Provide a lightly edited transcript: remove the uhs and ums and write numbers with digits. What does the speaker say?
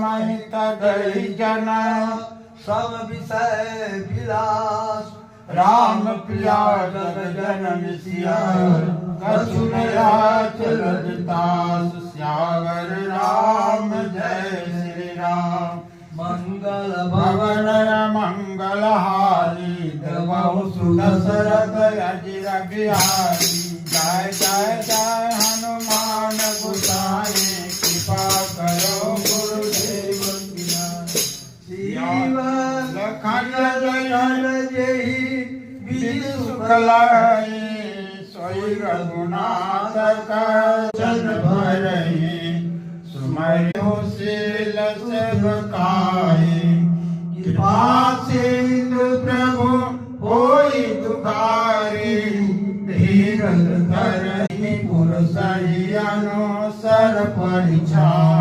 महित दई जन सब विषय विलास राम प्रिया जग जनम सिया कछु नया चलतास श्यावर राम जय श्री राम मंगल भवन मंगलहारी देवहु सुदशरथ अजिर बिहारी जय जय जय हनुमान गोसाई कृपा करो गुरुदेव शिव लखन जय जय विधि सुखलाई सोई रघुनाथ का जन भरहि सुमरियो शील सेवकाई कृपा सिंधु प्रभु होई दुखारी धीरज धरहि पुरुषहि अनुसर परिछाई